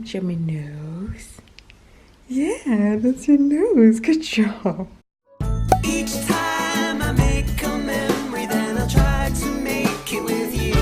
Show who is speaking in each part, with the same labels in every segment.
Speaker 1: Show me nose. Yeah, that's your nose. Good job. Each time I make a memory, then I'll try to make it with you.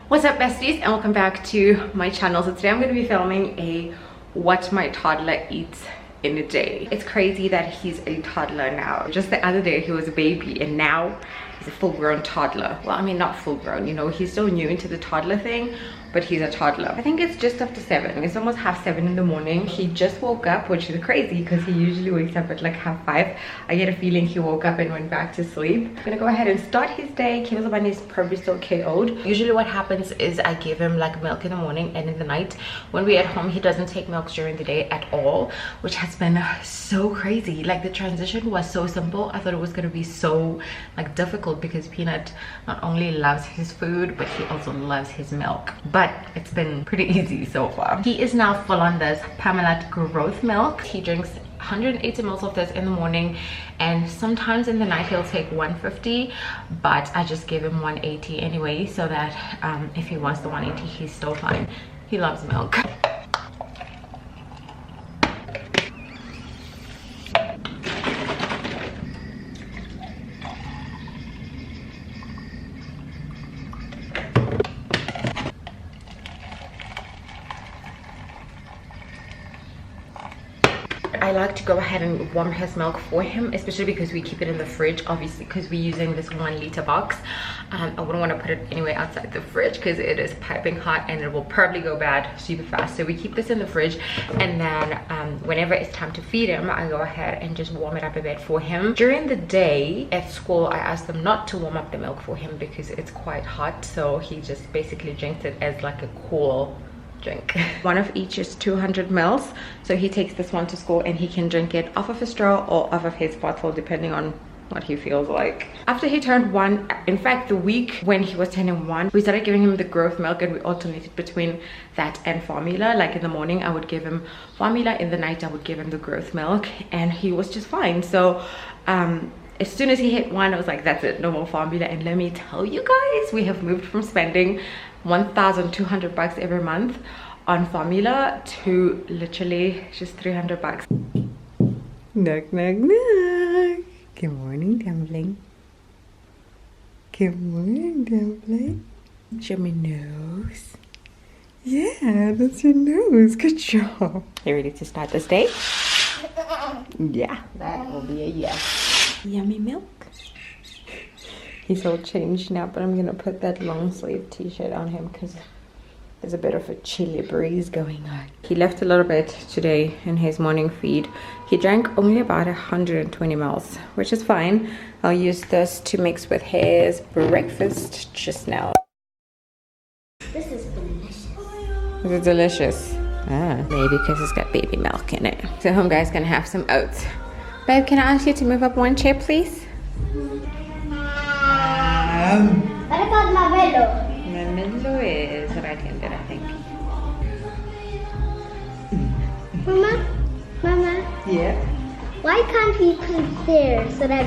Speaker 1: What's up, besties, and welcome back to my channel. So today I'm going to be filming a what my toddler eats in a day. It's crazy that he's a toddler now. Just the other day he was a baby and now he's a full-grown toddler. Well, I mean, not full-grown, you know, he's still new into the toddler thing, but he's a toddler. I think it's just after 7. It's almost 7:30 in the morning. He just woke up, which is crazy because he usually wakes up at like 5:30. I get a feeling he woke up and went back to sleep. I'm gonna go ahead and start his day. Kibbles Bunny is probably still KO'd. Usually what happens is I give him like milk in the morning and in the night. When we're at home, he doesn't take milk during the day at all, which has been so crazy. Like the transition was so simple. I thought it was gonna be so like difficult because Peanut not only loves his food, but he also loves his milk. But it's been pretty easy so far. He is now full on this Pamela growth milk. He drinks 180 mils of this in the morning, and sometimes in the night he'll take 150, but I just give him 180 anyway, so that if he wants the 180, he's still fine. He loves milk. I like to go ahead and warm his milk for him, especially because we keep it in the fridge, obviously, because we're using this 1 liter box. I wouldn't want to put it anywhere outside the fridge because it is piping hot and it will probably go bad super fast. So we keep this in the fridge, and then whenever it's time to feed him, I go ahead and just warm it up a bit for him. During the day at school, I ask them not to warm up the milk for him because it's quite hot, so he just basically drinks it as like a cool drink. One of each is 200 mils, so he takes this one to school and he can drink it off of a straw or off of his bottle depending on what he feels like. After he turned 1, in fact the week when he was turning 1, we started giving him the growth milk, and we alternated between that and formula. Like in the morning I would give him formula, in the night I would give him the growth milk, and he was just fine. So as soon as he hit 1, I was like, that's it, no more formula. And let me tell you guys, we have moved from spending 1,200 bucks every month on formula to literally just 300 bucks. Knock, knock, knock. Good morning, Dumpling. Good morning, Dumpling. Show me nose. Yeah, that's your nose. Good job. You ready to start this day? Yeah, that will be a yes. Yummy milk. He's all changed now, but I'm gonna put that long sleeve t-shirt on him because there's a bit of a chilly breeze going on. He left a little bit today in his morning feed. He drank only about 120 mils, which is fine. I'll use this to mix with his breakfast just now.
Speaker 2: This is delicious.
Speaker 1: Is it delicious? Ah, maybe because it's got baby milk in it. So home guy's gonna have some oats. Babe, can I ask you to move up 1 chair, please?
Speaker 2: What about Marvello?
Speaker 1: Marvello is right-handed, I think.
Speaker 2: Mama?
Speaker 1: Yeah?
Speaker 2: Why can't we put there so that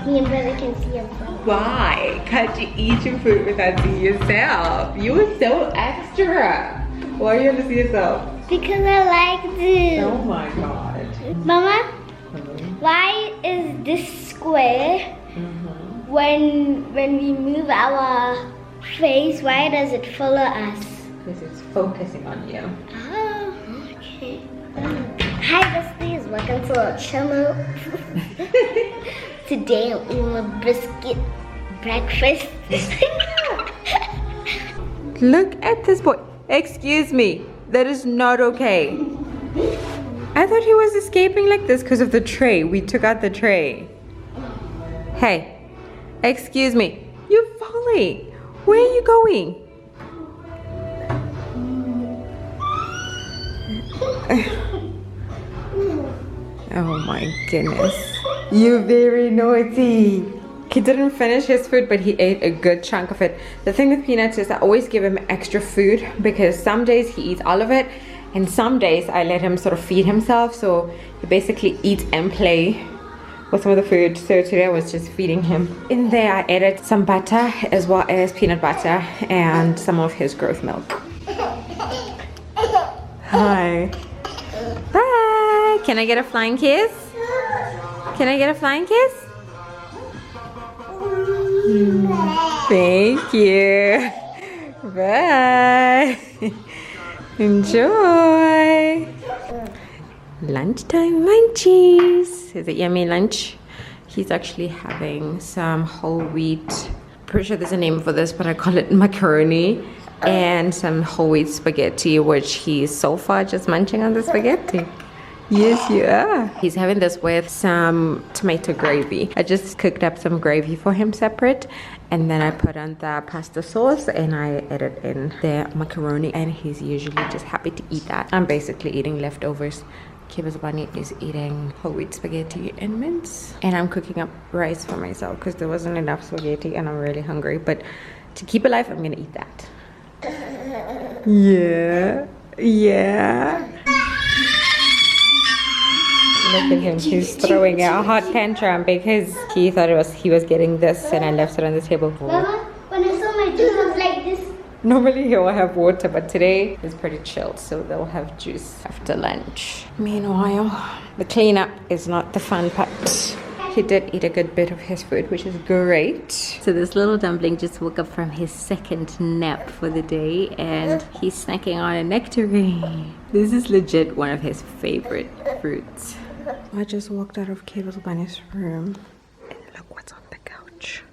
Speaker 2: me and brother can see him?
Speaker 1: Why can't you eat your food without seeing yourself? You are so extra. Why do you want to see yourself?
Speaker 2: Because I like this.
Speaker 1: Oh my god.
Speaker 2: Mama, why is this square? When we move our face, why does it follow us?
Speaker 1: Because it's focusing on you.
Speaker 2: Oh, okay. Hi besties, welcome to our channel. Today I'm eating a biscuit breakfast.
Speaker 1: Look at this boy. Excuse me, that is not okay. I thought he was escaping like this because of the tray. We took out the tray. Hey. Excuse me, you're falling. Where are you going? Oh my goodness. You're very naughty. He didn't finish his food, but he ate a good chunk of it. The thing with Peanuts is I always give him extra food because some days he eats all of it, and some days I let him sort of feed himself. So he basically eats and play with some of the food. So today I was just feeding him. In there I added some butter as well as peanut butter and some of his growth milk.
Speaker 3: Hi. Bye. Can I get a flying kiss? Can I get a flying kiss? Thank you. Bye. Enjoy. Lunchtime munchies. Is it yummy lunch? He's actually having some whole wheat. Pretty sure there's a name for this, but I call it macaroni. And some whole wheat spaghetti, which he's so far just munching on the spaghetti. Yes, you are. He's having this with some tomato gravy. I just cooked up some gravy for him separate, and then I put on the pasta sauce and I added in the macaroni, and he's usually just happy to eat that. I'm basically eating leftovers. Kibazabani is eating whole wheat spaghetti and mince, and I'm cooking up rice for myself because there wasn't enough spaghetti and I'm really hungry, but to keep alive I'm gonna eat that. Yeah, yeah. Look at him, he's throwing a hot tantrum because he thought he was getting this, and I left it on the table for
Speaker 2: Mama, when I saw my juice, I was like this.
Speaker 3: Normally he will have water, but today is pretty chilled, so they'll have juice after lunch. Meanwhile, the cleanup is not the fun part. He did eat a good bit of his food, which is great. So this little dumpling just woke up from his second nap for the day, and he's snacking on a nectarine. This is legit one of his favorite fruits. I just walked out of Cable's Bunny's room, and look what's on the couch.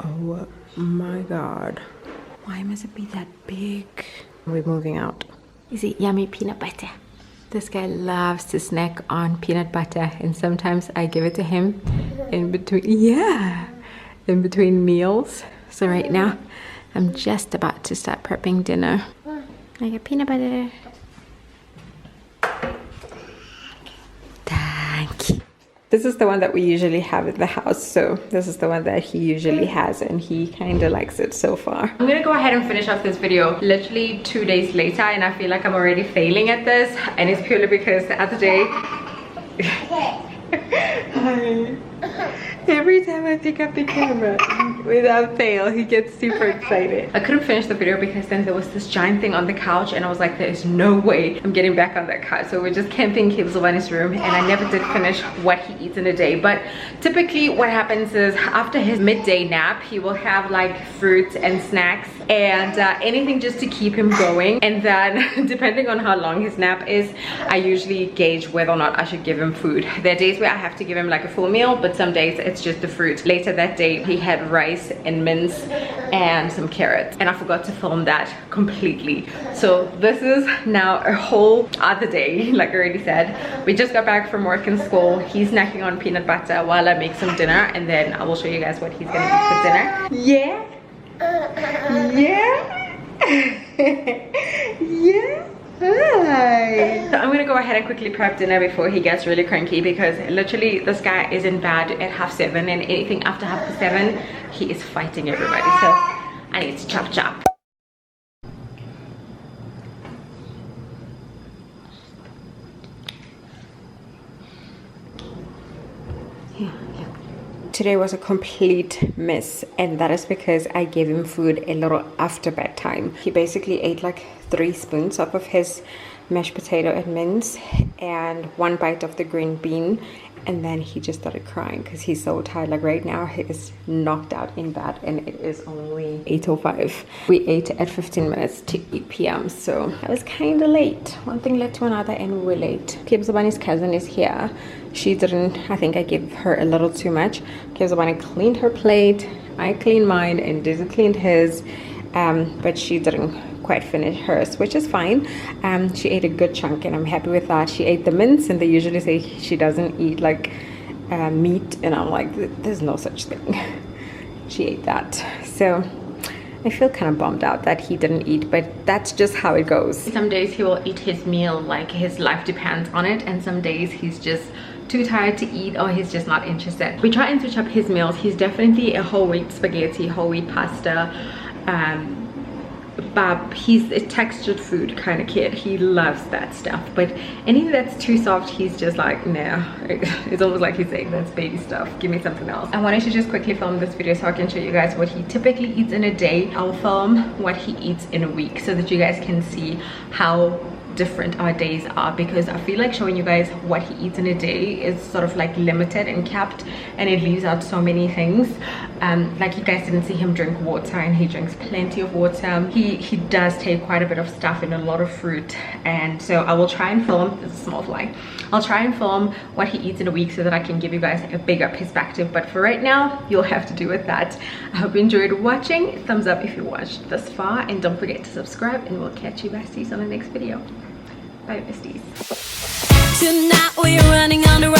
Speaker 3: Oh my god. Why must it be that big? We're moving out. Is it yummy peanut butter? This guy loves to snack on peanut butter, and sometimes I give it to him in between, in between meals. So right now, I'm just about to start prepping dinner. I got peanut butter. Thank you. This is the one that we usually have at the house, so this is the one that he usually has, and he kind of likes it so far. I'm gonna go ahead and finish off this video literally 2 days later, and I feel like I'm already failing at this, and it's purely because the other day every time I pick up the camera, without fail, he gets super excited. I couldn't finish the video because then there was this giant thing on the couch, and I was like, there is no way I'm getting back on that couch. So we're just camping in Sylvani's room, and I never did finish what he eats in a day. But typically what happens is after his midday nap, he will have like fruits and snacks and anything just to keep him going. And then depending on how long his nap is, I usually gauge whether or not I should give him food. There are days where I have to give him like a full meal, but some days it's just the fruit. Later that day he had rice and mince and some carrots, and I forgot to film that completely. So this is now a whole other day. Like I already said, we just got back from work and school. He's snacking on peanut butter while I make some dinner, and then I will show you guys what he's gonna eat for dinner. Yeah, yeah. Hi. So I'm gonna go ahead and quickly prep dinner before he gets really cranky, because literally this guy is in bed at 7:30, and anything after 7:30 he is fighting everybody. So I need to chop. Today was a complete mess, and that is because I gave him food a little after bedtime. He basically ate like 3 spoons off of his mashed potato and mince and 1 bite of the green bean, and then he just started crying because he's so tired. Like right now he is knocked out in bed, and it is only 8:05. We ate at 15 minutes to 8 p.m. so I was kind of late. One thing led to another, and we were late. Kibzabani's cousin is here. She didn't, I think I gave her a little too much. Kibzabani cleaned her plate, I cleaned mine, and Dizzy cleaned his, but she didn't quite finish hers, which is fine. She ate a good chunk, and I'm happy with that. She ate the mince, and they usually say she doesn't eat like meat, and I'm like, there's no such thing. She ate that. So I feel kind of bummed out that he didn't eat, but that's just how it goes. Some days he will eat his meal like his life depends on it, and some days he's just too tired to eat, or he's just not interested. We try and switch up his meals. He's definitely a whole wheat spaghetti, whole wheat pasta, Bub, he's a textured food kind of kid. He loves that stuff, but anything that's too soft, he's just like, nah. It's almost like he's saying, that's baby stuff, give me something else. I wanted to just quickly film this video so I can show you guys what he typically eats in a day. I'll film what he eats in a week so that you guys can see how different our days are, because I feel like showing you guys what he eats in a day is sort of like limited and capped, and it leaves out so many things. Like you guys didn't see him drink water, and he drinks plenty of water. He does take quite a bit of stuff and a lot of fruit, and so I will try and film, this is a small fly, I'll try and film what he eats in a week so that I can give you guys a bigger perspective, but for right now you'll have to do with that. I hope you enjoyed watching. Thumbs up if you watched this far, and don't forget to subscribe, and we'll catch you besties on the next video. Bye besties.
Speaker 4: Tonight we're running on the